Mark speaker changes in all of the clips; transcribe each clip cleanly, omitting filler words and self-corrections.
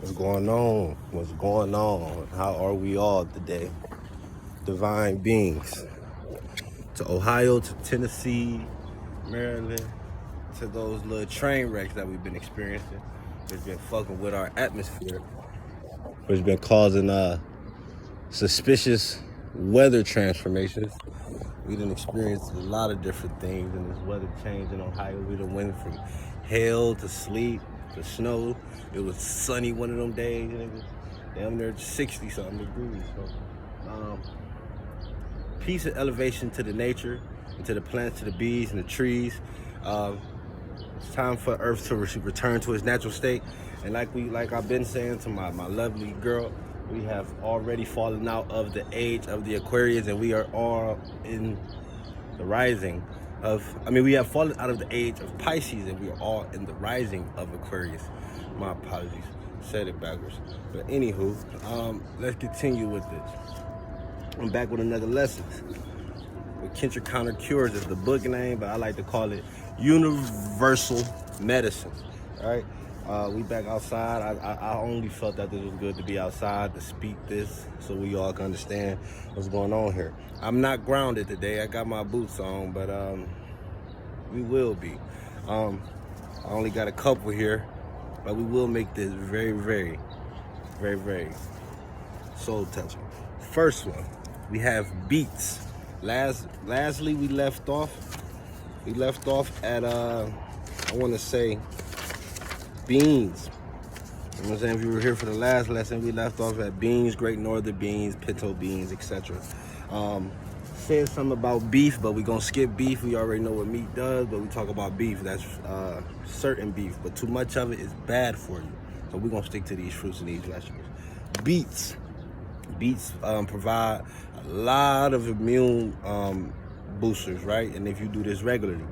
Speaker 1: What's going on? What's going on? How are we all today? Divine beings. To Ohio, to Tennessee, Maryland, to those little train wrecks that we've been experiencing. It's been fucking with our atmosphere. It's been causing suspicious weather transformations. We done experienced a lot of different things in this weather change in Ohio. We done went from hail to sleet to snow. It was sunny one of them days, and it was damn near 60 something degrees. So, peace and elevation to the nature, and to the plants, to the bees and the trees. It's time for Earth to return to its natural state. And like I've been saying to my lovely girl, we have already fallen out of the age of the Aquarius, and we are all in the rising of, we have fallen out of the age of Pisces, and we are all in the rising of Aquarius. My apologies, said it backwards. But anywho, let's continue with this. I'm back with another lesson. With Kendrick Counter Cures is the book name, but I like to call it Universal Medicine. All right. We back outside. I only felt that this was good to be outside to speak this so we all can understand what's going on here. I'm not grounded today. I got my boots on, but we will be. I only got a couple here, but we will make this very, very, very, very soul touching. First one, we have Beets. Lastly, we left off at I want to say beans. You know what I'm saying? If you were here for the last lesson, we left off at beans, Great Northern beans, pinto beans, etc. Said something about beef, but we're gonna skip beef. We already know what meat does, but we talk about beef. That's certain beef, but too much of it is bad for you. So we're gonna stick to these fruits and these vegetables. Beets provide a lot of immune boosters, right? And if you do this regularly,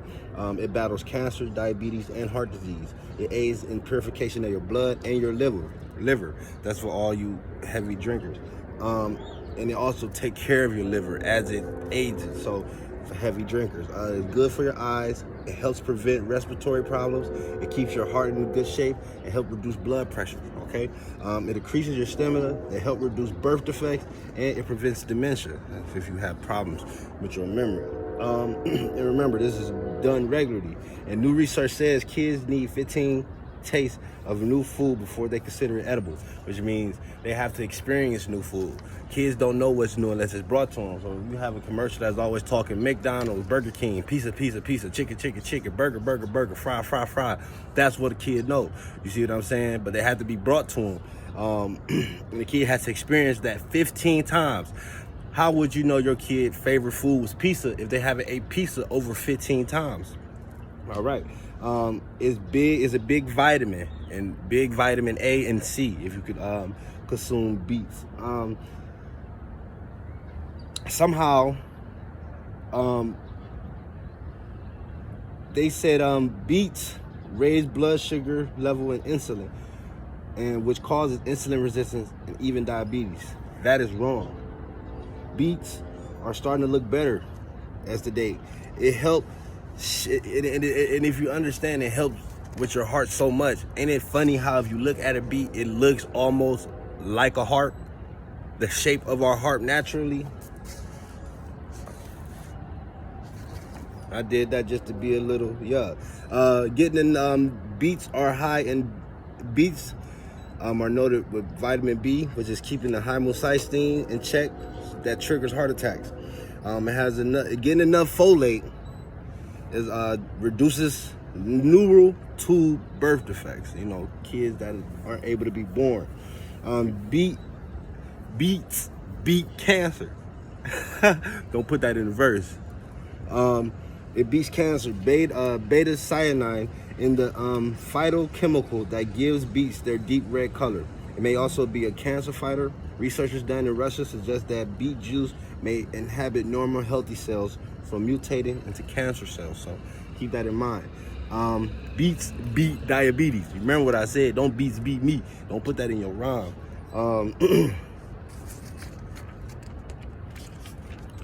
Speaker 1: it battles cancer, diabetes, and heart disease. It aids in purification of your blood and your liver. That's for all you heavy drinkers. And it also takes care of your liver as it ages. So for heavy drinkers, it's good for your eyes. It helps prevent respiratory problems. It keeps your heart in good shape. It helps reduce blood pressure. Okay, it increases your stamina. It helps reduce birth defects, and it prevents dementia if you have problems with your memory. And remember, this is done regularly. And new research says kids need 15 tastes of new food before they consider it edible, which means they have to experience new food. Kids don't know what's new unless it's brought to them. So if you have a commercial that's always talking McDonald's, Burger King, pizza, chicken, burger, fry, that's what a kid knows. You see what I'm saying? But they have to be brought to them. And the kid has to experience that 15 times. How would you know your kid's favorite food was pizza if they haven't ate pizza over 15 times? All right. It's a big vitamin, and big vitamin A and C if you could consume beets. Somehow they said beets raise blood sugar level and insulin, and which causes insulin resistance and even diabetes. That is wrong. Beets are starting to look better as the day. It helps. And if you understand, it helps with your heart so much. Ain't it funny how if you look at a beet, it looks almost like a heart, the shape of our heart naturally? I did that just to be a little, getting in, beets are high in beets are noted with vitamin B, which is keeping the homocysteine in check that triggers heart attacks. It has getting enough folate is
Speaker 2: reduces neural tube birth defects. You know, kids that aren't able to be born. Beets beat cancer. Don't put that in the verse. It beats cancer. Beta cyanide in the phytochemical that gives beets their deep red color. It may also be a cancer fighter. Researchers done in Russia suggest that beet juice may inhibit normal healthy cells from mutating into cancer cells. So keep that in mind. Beets beat diabetes. Remember what I said, don't beets beat me. Don't put that in your rhyme.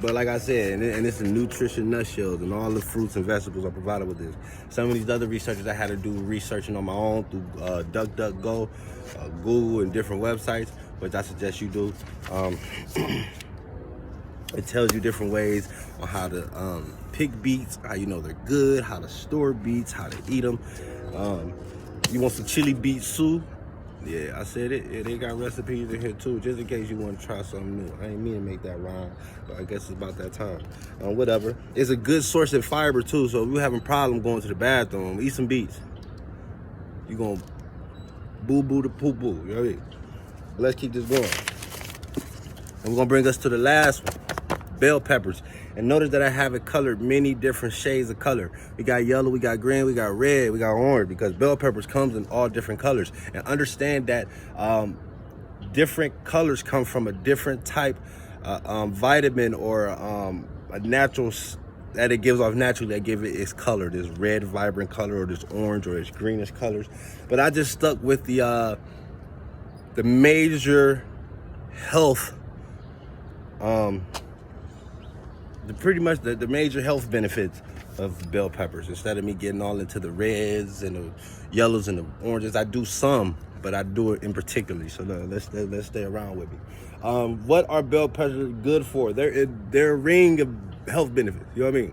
Speaker 2: But like I said, and it's a nutrition nutshells, and all the fruits and vegetables are provided with this. Some of these other researchers I had to do researching on my own through DuckDuckGo, Google, and different websites, which I suggest you do. It tells you different ways on how to pick beets, how you know they're good, how to store beets, how to eat them. You want some chili beet soup? Yeah, I said it. Yeah, they got recipes in here too, just in case you want to try something new. I ain't mean to make that rhyme, but I guess it's about that time. Whatever. It's a good source of fiber too, so if you're having a problem going to the bathroom, eat some beets. You're going to boo-boo to poo-poo, you know what I mean? But let's keep this going. And we're going to bring us to the last one, bell peppers. And notice that I have it colored many different shades of color. We got yellow, we got green, we got red, we got orange, because bell peppers comes in all different colors. And understand that different colors come from a different type vitamin or a natural that it gives off naturally that give it its color, this red vibrant color or this orange or this greenish colors. But I just stuck with the major health pretty much the major health benefits of bell peppers. Instead of me getting all into the reds and the yellows and the oranges, I do some, but I do it in particularly. So let's stay around with me. What are bell peppers good for? They're a ring of health benefits. You know what I mean?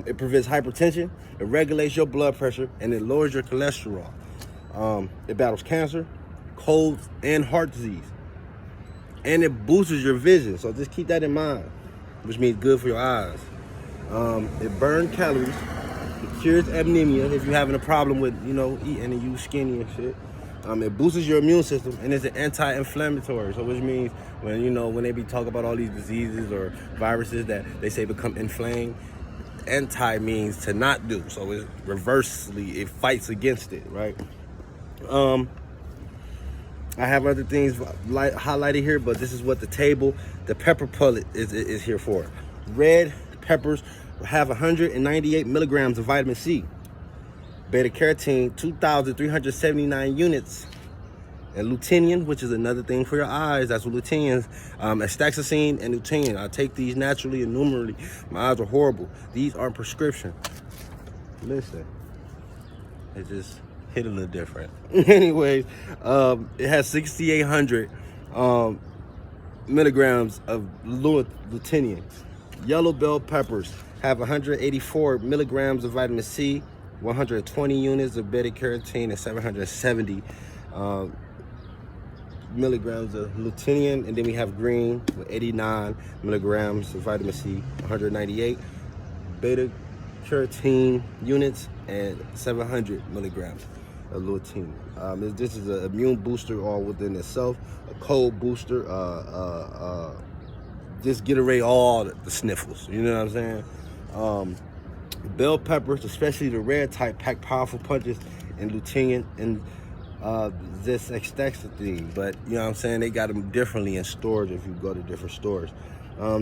Speaker 2: It prevents hypertension, it regulates your blood pressure, and it lowers your cholesterol. It battles cancer, colds, and heart disease. And it boosts your vision. So just keep that in mind, which means good for your eyes. It burns calories. It cures anemia if you're having a problem with, eating and you skinny and shit. It boosts your immune system, and it's an anti-inflammatory. So which means when they be talking about all these diseases or viruses that they say become inflamed, anti means to not do. So it's reversely, it fights against it, right? I have other things highlighted here, but this is what the pepper pellet is here for. Red peppers have 198 milligrams of vitamin C, beta carotene 2,379 units, and lutein, which is another thing for your eyes. That's what lutein is. Astaxanthin and lutein. I take these naturally and numerally. My eyes are horrible. These aren't prescription. Listen, it just hit a little different. Anyways, it has 6,800 milligrams of lutein. Yellow bell peppers have 184 milligrams of vitamin C, 120 units of beta carotene, and 770 milligrams of lutein. And then we have green with 89 milligrams of vitamin C, 198 beta carotene units, and 700 milligrams of lutein. This is an immune booster all within itself, a cold booster, just get away all the sniffles, you know what I'm saying? Bell peppers, especially the red type, pack powerful punches in lutein and this astaxanthin, but you know what I'm saying, they got them differently in stores if you go to different stores.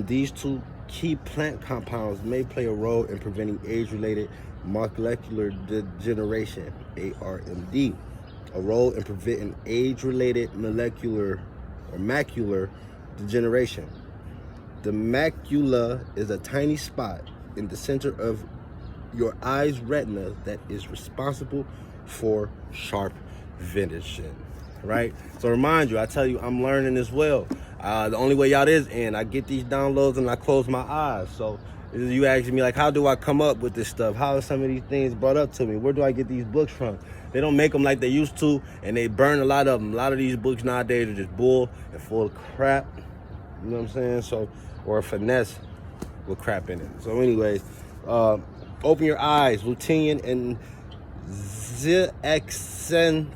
Speaker 2: These two key plant compounds may play a role in preventing age-related molecular degeneration, ARMD, a role in preventing age-related molecular or macular degeneration. The macula is a tiny spot in the center of your eye's retina that is responsible for sharp vision, right? So remind you, I tell you, I'm learning as well. The only way out is in. I get these downloads and I close my eyes. So you asking me, like, how do I come up with this stuff? How are some of these things brought up to me? Where do I get these books from? They don't make them like they used to, and they burn a lot of them. A lot of these books nowadays are just bull and full of crap. You know what I'm saying? So, or a finesse with crap in it. So anyways, open your eyes. Lutein and zeaxanthin,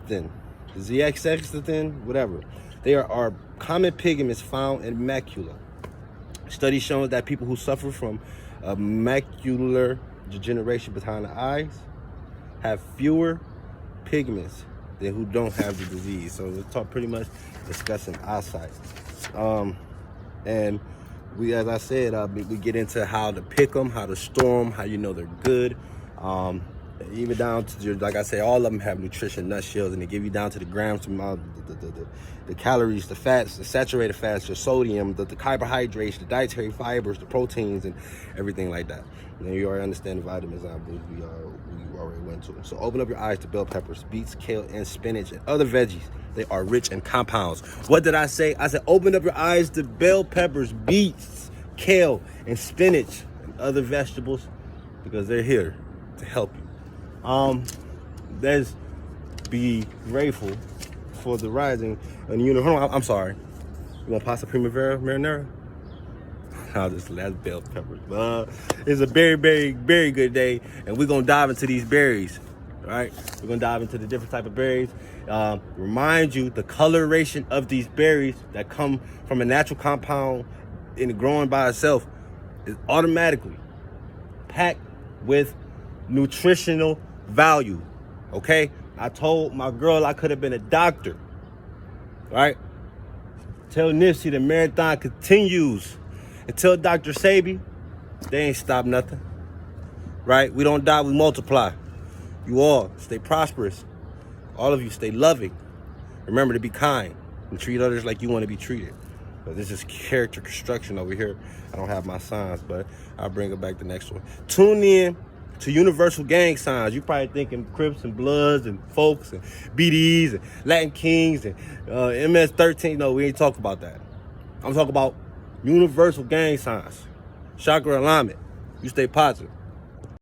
Speaker 2: whatever. They are common pigments found in macula. Studies show that people who suffer from macular degeneration behind the eyes have fewer pigments than who don't have the disease. So we're pretty much discussing eyesight. And we, as I said, we get into how to pick them, how to store them, how you know they're good. Even down to your, like I say, all of them have nutrition nut shields, and they give you down to the grams, the calories, the fats, the saturated fats, the sodium, the carbohydrates, the dietary fibers, the proteins, and everything like that. And then you already understand the vitamins I believe we already went to. So open up your eyes to bell peppers, beets, kale, and spinach, and other veggies. They are rich in compounds. What did I say? I said open up your eyes to bell peppers, beets, kale, and spinach, and other vegetables, because they're here to help you. Let's be grateful for the rising and I'm sorry. You want pasta primavera marinara? No, that's bell peppers. It's a very, very, very good day, and we're gonna dive into these berries. All right, we're gonna dive into the different type of berries. Remind you, the coloration of these berries that come from a natural compound and growing by itself is automatically packed with nutritional value. Okay, I told my girl I could have been a doctor. Right? Tell Nipsey the marathon continues. And tell Dr. Sabi they ain't stop nothing. Right? We don't die, we multiply. You all stay prosperous. All of you stay loving. Remember to be kind and treat others like you want to be treated. But this is character construction over here. I don't have my signs, but I'll bring it back the next one. Tune in to Universal Gang Signs. You probably thinking Crips and Bloods and Folks and BDs and Latin Kings and MS-13. No, we ain't talking about that. I'm talking about Universal Gang Signs. Chakra alignment. You stay positive.